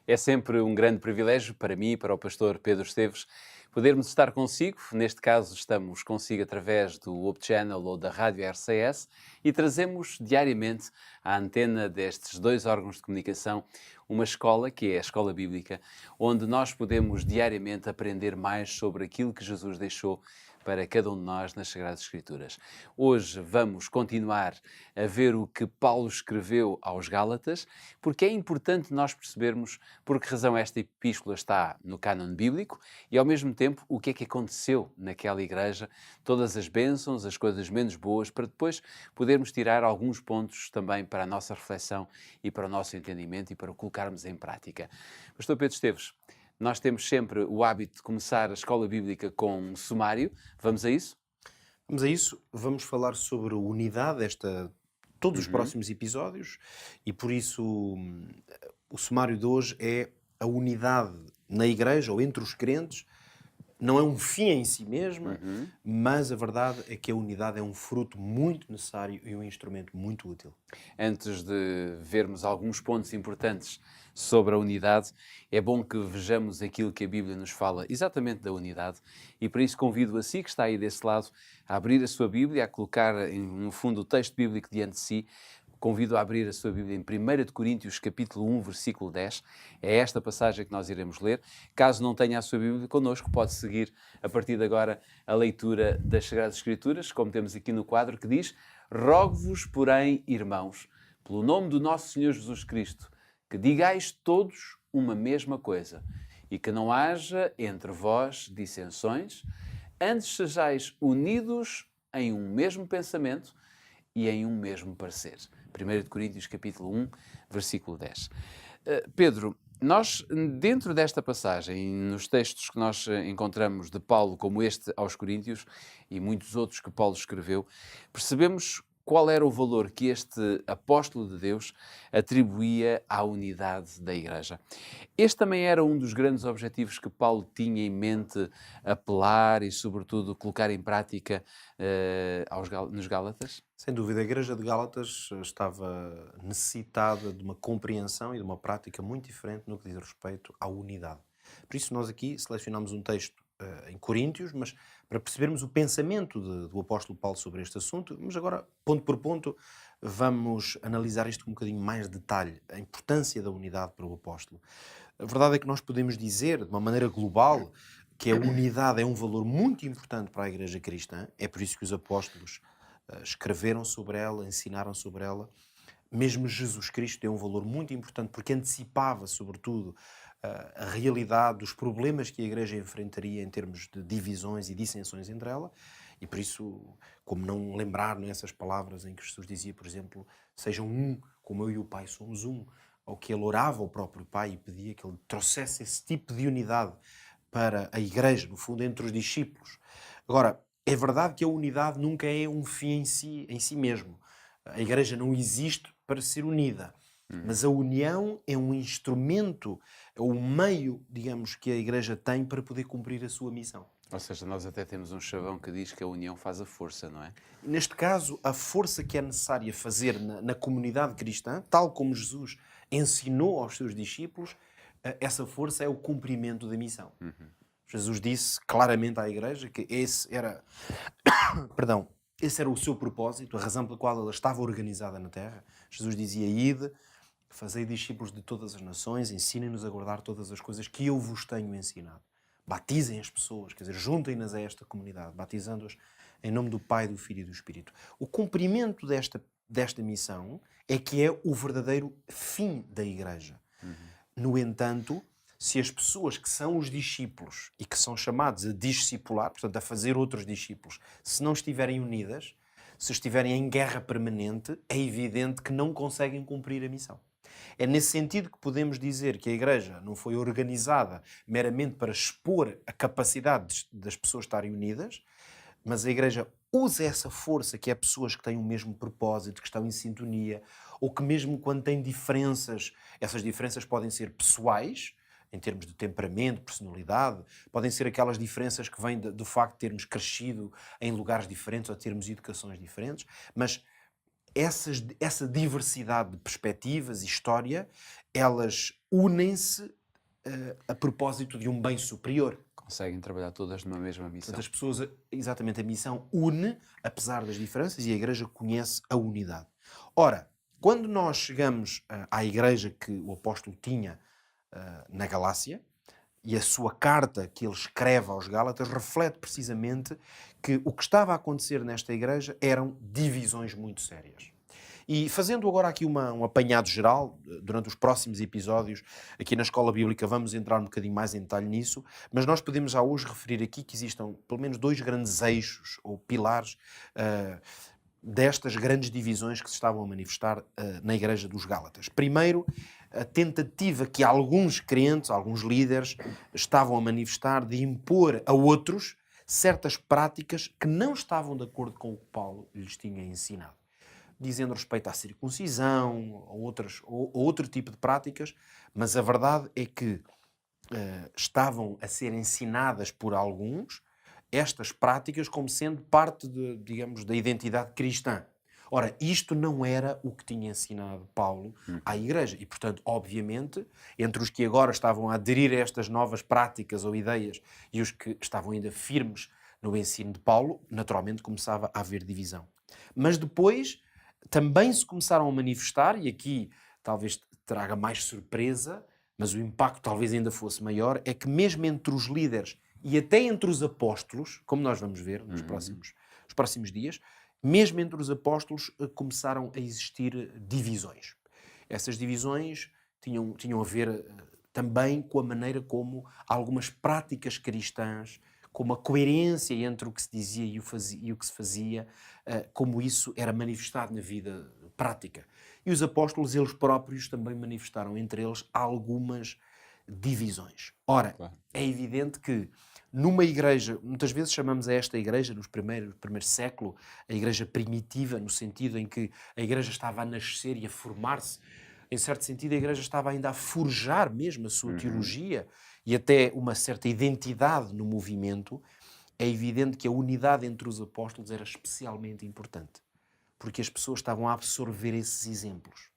É sempre um grande privilégio para mim e para o pastor Pedro Esteves podermos estar consigo. Neste caso, estamos consigo através do Hope Channel ou da Rádio RCS e trazemos diariamente à antena destes dois órgãos de comunicação uma escola, que é a Escola Bíblica, onde nós podemos diariamente aprender mais sobre aquilo que Jesus deixou para cada um de nós nas Sagradas Escrituras. Hoje vamos continuar a ver o que Paulo escreveu aos Gálatas, porque é importante nós percebermos por que razão esta epístola está no cânon bíblico e, ao mesmo tempo, o que é que aconteceu naquela igreja, todas as bênçãos, as coisas menos boas, para depois podermos tirar alguns pontos também para a nossa reflexão e para o nosso entendimento e para o colocarmos em prática. Pastor Pedro Esteves, nós temos sempre o hábito de começar a escola bíblica com um sumário. Vamos a isso? Vamos a isso, vamos falar sobre unidade todos os Uhum. próximos episódios e por isso o sumário de hoje é a unidade na igreja ou entre os crentes. Não é um fim em si mesma, Uhum. mas a verdade é que a unidade é um fruto muito necessário e um instrumento muito útil. Antes de vermos alguns pontos importantes sobre a unidade, é bom que vejamos aquilo que a Bíblia nos fala exatamente da unidade e por isso convido a si, que está aí desse lado, a abrir a sua Bíblia, a colocar no fundo o texto bíblico diante de si. Convido a abrir a sua Bíblia em 1 de Coríntios, capítulo 1, versículo 10. É esta passagem que nós iremos ler. Caso não tenha a sua Bíblia connosco, pode seguir a partir de agora a leitura das Sagradas Escrituras, como temos aqui no quadro, que diz: Rogo-vos, porém, irmãos, pelo nome do nosso Senhor Jesus Cristo, que digais todos uma mesma coisa, e que não haja entre vós dissensões, antes sejais unidos em um mesmo pensamento e em um mesmo parecer. 1 de Coríntios, capítulo 1, versículo 10. Pedro, nós, dentro desta passagem, nos textos que nós encontramos de Paulo, como este aos Coríntios, e muitos outros que Paulo escreveu, percebemos qual era o valor que este apóstolo de Deus atribuía à unidade da Igreja. Este também era um dos grandes objetivos que Paulo tinha em mente apelar e, sobretudo, colocar em prática nos Gálatas? Sem dúvida, a Igreja de Gálatas estava necessitada de uma compreensão e de uma prática muito diferente no que diz respeito à unidade. Por isso, nós aqui selecionamos um texto em Coríntios, mas para percebermos o pensamento do apóstolo Paulo sobre este assunto, mas agora, ponto por ponto, vamos analisar isto com um bocadinho mais de detalhe, a importância da unidade para o apóstolo. A verdade é que nós podemos dizer, de uma maneira global, que a unidade é um valor muito importante para a Igreja cristã, é por isso que os apóstolos escreveram sobre ela, ensinaram sobre ela. Mesmo Jesus Cristo tem um valor muito importante porque antecipava, sobretudo, a realidade dos problemas que a Igreja enfrentaria em termos de divisões e dissensões entre ela. E por isso, como não lembrar nessas palavras em que Jesus dizia, por exemplo, sejam um, como eu e o Pai somos um, ou que ele orava ao próprio Pai e pedia que ele trouxesse esse tipo de unidade para a Igreja, no fundo, entre os discípulos. Agora, é verdade que a unidade nunca é um fim em si mesmo. A Igreja não existe para ser unida, Uhum. mas a união é um instrumento, é o meio, digamos, que a Igreja tem para poder cumprir a sua missão. Ou seja, nós até temos um chavão que diz que a união faz a força, não é? Neste caso, a força que é necessária fazer na comunidade cristã, tal como Jesus ensinou aos seus discípulos, essa força é o cumprimento da missão. Uhum. Jesus disse claramente à Igreja que perdão, esse era o seu propósito, a razão pela qual ela estava organizada na Terra. Jesus dizia: Ide, fazei discípulos de todas as nações, ensinem-nos a guardar todas as coisas que eu vos tenho ensinado. Batizem as pessoas, quer dizer, juntem-nas a esta comunidade, batizando-as em nome do Pai, do Filho e do Espírito. O cumprimento desta missão é que é o verdadeiro fim da Igreja. Uhum. No entanto, se as pessoas que são os discípulos e que são chamados a discipular, portanto, a fazer outros discípulos, se não estiverem unidas, se estiverem em guerra permanente, é evidente que não conseguem cumprir a missão. É nesse sentido que podemos dizer que a Igreja não foi organizada meramente para expor a capacidade das pessoas estarem unidas, mas a Igreja usa essa força, que é pessoas que têm o mesmo propósito, que estão em sintonia, ou que mesmo quando têm diferenças, essas diferenças podem ser pessoais, em termos de temperamento, personalidade, podem ser aquelas diferenças que vêm do facto de termos crescido em lugares diferentes ou termos educações diferentes, mas essa diversidade de perspectivas e história, elas unem-se a propósito de um bem superior. Conseguem trabalhar todas numa mesma missão. Portanto, as pessoas, exatamente, a missão une, apesar das diferenças, e a Igreja conhece a unidade. Ora, quando nós chegamos à Igreja que o apóstolo tinha na Galácia, e a sua carta que ele escreve aos Gálatas reflete precisamente que o que estava a acontecer nesta Igreja eram divisões muito sérias. E fazendo agora aqui um apanhado geral, durante os próximos episódios, aqui na Escola Bíblica vamos entrar um bocadinho mais em detalhe nisso, mas nós podemos já hoje referir aqui que existam pelo menos 2 grandes eixos ou pilares destas grandes divisões que se estavam a manifestar na Igreja dos Gálatas. Primeiro, a tentativa que alguns crentes, alguns líderes, estavam a manifestar de impor a outros certas práticas que não estavam de acordo com o que Paulo lhes tinha ensinado, dizendo respeito à circuncisão, ou outro tipo de práticas, mas a verdade é que estavam a ser ensinadas por alguns estas práticas como sendo parte, digamos, da identidade cristã. Ora, isto não era o que tinha ensinado Paulo à Igreja. E, portanto, obviamente, entre os que agora estavam a aderir a estas novas práticas ou ideias e os que estavam ainda firmes no ensino de Paulo, naturalmente começava a haver divisão. Mas depois também se começaram a manifestar, e aqui talvez traga mais surpresa, mas o impacto talvez ainda fosse maior, é que mesmo entre os líderes e até entre os apóstolos, como nós vamos ver nos próximos dias, mesmo entre os apóstolos começaram a existir divisões. Essas divisões tinham a ver também com a maneira como algumas práticas cristãs, como a coerência entre o que se dizia e o que se fazia, como isso era manifestado na vida prática. E os apóstolos, eles próprios, também manifestaram entre eles algumas divisões. Ora, é evidente que numa igreja, muitas vezes chamamos a esta igreja, no primeiro século, a igreja primitiva, no sentido em que a igreja estava a nascer e a formar-se. Em certo sentido, a igreja estava ainda a forjar mesmo a sua teologia e até uma certa identidade no movimento. É evidente que a unidade entre os apóstolos era especialmente importante, porque as pessoas estavam a absorver esses exemplos.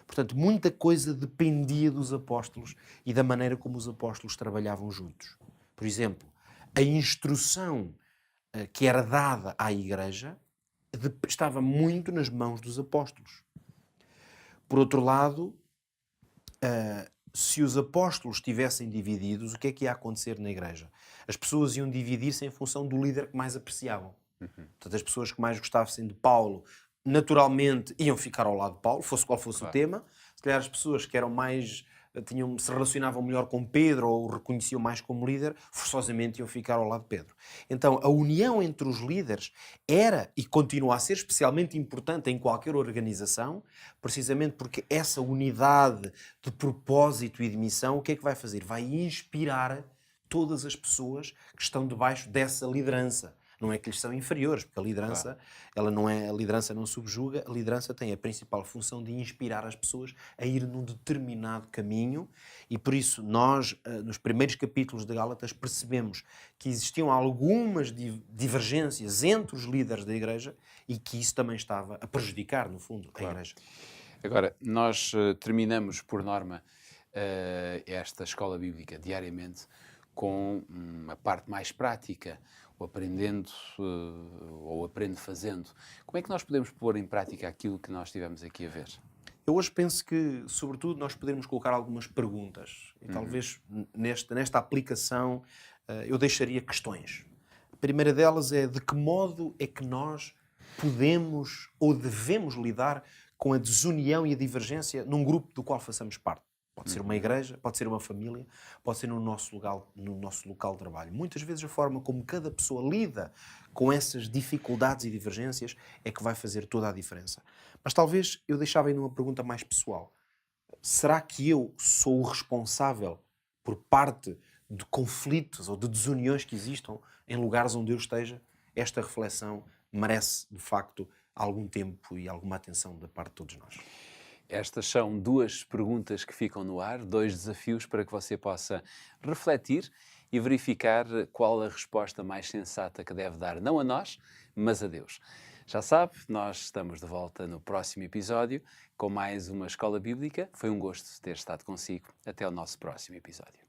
Portanto, muita coisa dependia dos apóstolos e da maneira como os apóstolos trabalhavam juntos. Por exemplo, a instrução que era dada à igreja estava muito nas mãos dos apóstolos. Por outro lado, se os apóstolos estivessem divididos, o que é que ia acontecer na igreja? As pessoas iam dividir-se em função do líder que mais apreciavam. Portanto, as pessoas que mais gostassem de Paulo, naturalmente, iam ficar ao lado de Paulo, fosse qual fosse o tema. Se calhar as pessoas que eram mais... se relacionavam melhor com Pedro ou o reconheciam mais como líder, forçosamente iam ficar ao lado de Pedro. Então, a união entre os líderes era e continua a ser especialmente importante em qualquer organização, precisamente porque essa unidade de propósito e de missão, o que é que vai fazer? Vai inspirar todas as pessoas que estão debaixo dessa liderança. Não é que lhes são inferiores, porque a liderança, a liderança não subjuga, a liderança tem a principal função de inspirar as pessoas a ir num determinado caminho, e por isso nós, nos primeiros capítulos de Gálatas, percebemos que existiam algumas divergências entre os líderes da Igreja e que isso também estava a prejudicar, no fundo, a Igreja. Agora, nós terminamos, por norma, esta escola bíblica diariamente com uma parte mais prática, ou aprendendo, ou aprende fazendo. Como é que nós podemos pôr em prática aquilo que nós estivemos aqui a ver? Eu hoje penso que, sobretudo, nós podemos colocar algumas perguntas. E talvez nesta aplicação eu deixaria questões. A primeira delas é: de que modo é que nós podemos ou devemos lidar com a desunião e a divergência num grupo do qual façamos parte? Pode ser uma igreja, pode ser uma família, pode ser no nosso local de trabalho. Muitas vezes a forma como cada pessoa lida com essas dificuldades e divergências é que vai fazer toda a diferença. Mas talvez eu deixava aí numa pergunta mais pessoal. Será que eu sou o responsável por parte de conflitos ou de desuniões que existam em lugares onde eu esteja? Esta reflexão merece, de facto, algum tempo e alguma atenção da parte de todos nós. Estas são 2 perguntas que ficam no ar, 2 desafios para que você possa refletir e verificar qual a resposta mais sensata que deve dar, não a nós, mas a Deus. Já sabe, nós estamos de volta no próximo episódio com mais uma Escola Bíblica. Foi um gosto ter estado consigo. Até o nosso próximo episódio.